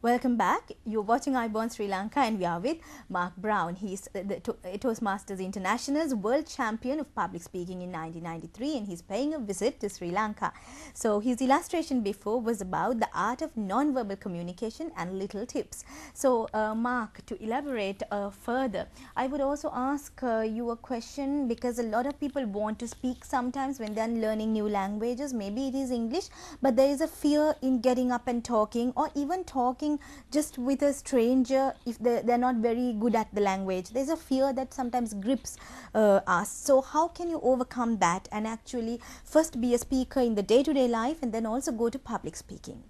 Welcome back. You're watching Ayubowan Sri Lanka and we are with Mark Brown. He's the Toastmasters International's world champion of public speaking in 1993 and he's paying a visit to Sri Lanka. So his illustration before was about the art of non-verbal communication and little tips. So Mark, to elaborate further, I would also ask you a question because a lot of people want to speak sometimes when they're learning new languages. Maybe it is English, but there is a fear in getting up and talking or even talking just with a stranger if they're not very good at the language. There's a fear that sometimes grips us. So how can you overcome that and actually first be a speaker in the day-to-day life and then also go to public speaking?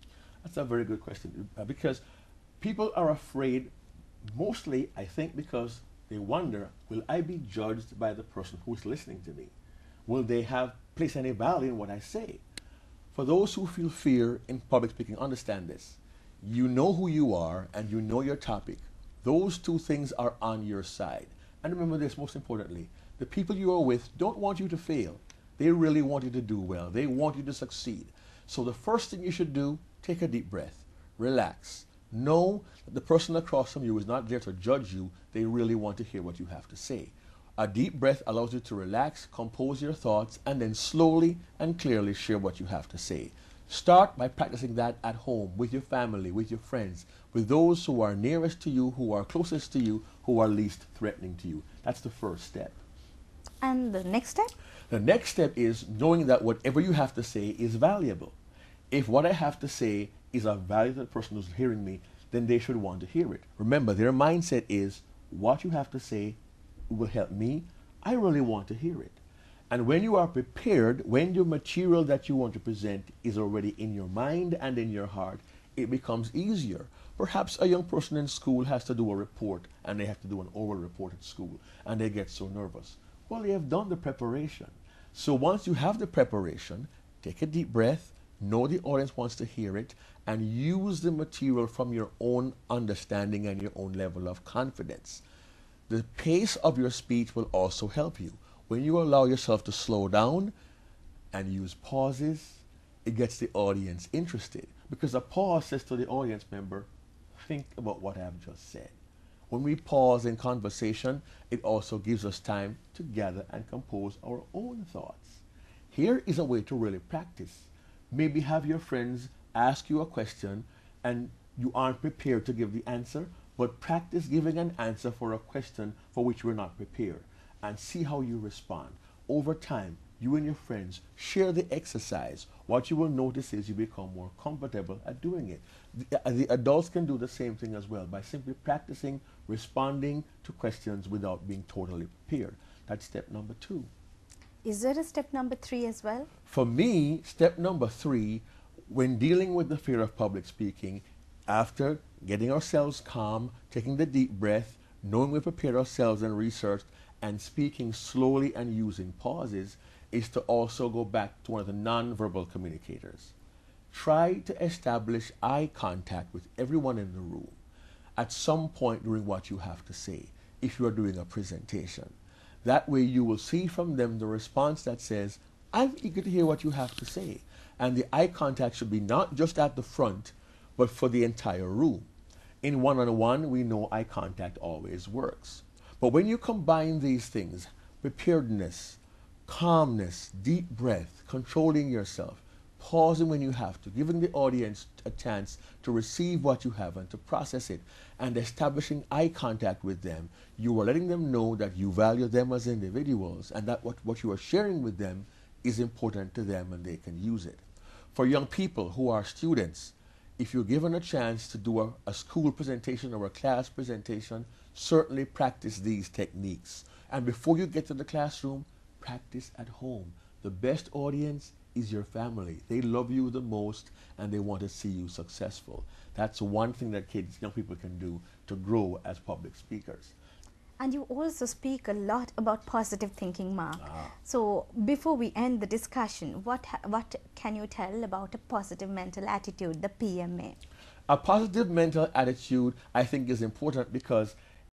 That's a very good question because people are afraid, mostly I think because they wonder, will I be judged by the person who's listening to me? Will they place any value in what I say? For those who feel fear in public speaking, understand this. You know who you are and you know your topic. Those two things are on your side. And remember this, most importantly, the people you are with don't want you to fail. They really want you to do well. They want you to succeed. So the first thing you should do, take a deep breath, relax. Know that the person across from you is not there to judge you. They really want to hear what you have to say. A deep breath allows you to relax, compose your thoughts, and then slowly and clearly share what you have to say. Start by practicing that at home, with your family, with your friends, with those who are nearest to you, who are closest to you, who are least threatening to you. That's the first step. And the next step? The next step is knowing that whatever you have to say is valuable. If what I have to say is of value to the person who's hearing me, then they should want to hear it. Remember, their mindset is, what you have to say will help me. I really want to hear it. And when you are prepared, when your material that you want to present is already in your mind and in your heart, it becomes easier. Perhaps a young person in school has to do a report and they have to do an oral report at school and they get so nervous. Well, they have done the preparation. So once you have the preparation, take a deep breath, know the audience wants to hear it, and use the material from your own understanding and your own level of confidence. The pace of your speech will also help you. When you allow yourself to slow down and use pauses, it gets the audience interested. Because a pause says to the audience member, think about what I've just said. When we pause in conversation, it also gives us time to gather and compose our own thoughts. Here is a way to really practice. Maybe have your friends ask you a question and you aren't prepared to give the answer, but practice giving an answer for a question for which you're not prepared and see how you respond. Over time, you and your friends share the exercise. What you will notice is you become more comfortable at doing it. The adults can do the same thing as well by simply practicing responding to questions without being totally prepared. That's step number 2. Is there a step number 3 as well? For me, step number 3, when dealing with the fear of public speaking, after getting ourselves calm, taking the deep breath, knowing we prepared ourselves and researched, and speaking slowly and using pauses, is to also go back to one of the non-verbal communicators. Try to establish eye contact with everyone in the room at some point during what you have to say if you are doing a presentation. That way you will see from them the response that says, I'm eager to hear what you have to say. And the eye contact should be not just at the front, but for the entire room. In one-on-one, we know eye contact always works. But when you combine these things, preparedness, calmness, deep breath, controlling yourself, pausing when you have to, giving the audience a chance to receive what you have and to process it, and establishing eye contact with them, you are letting them know that you value them as individuals and that what you are sharing with them is important to them and they can use it. For young people who are students, if you're given a chance to do a school presentation or a class presentation, certainly practice these techniques. And before you get to the classroom, practice at home. The best audience is your family. They love you the most and they want to see you successful. That's one thing that young people can do to grow as public speakers. And you also speak a lot about positive thinking, Mark. So before we end the discussion, what can you tell about a positive mental attitude, the PMA? A positive mental attitude, I think, is important because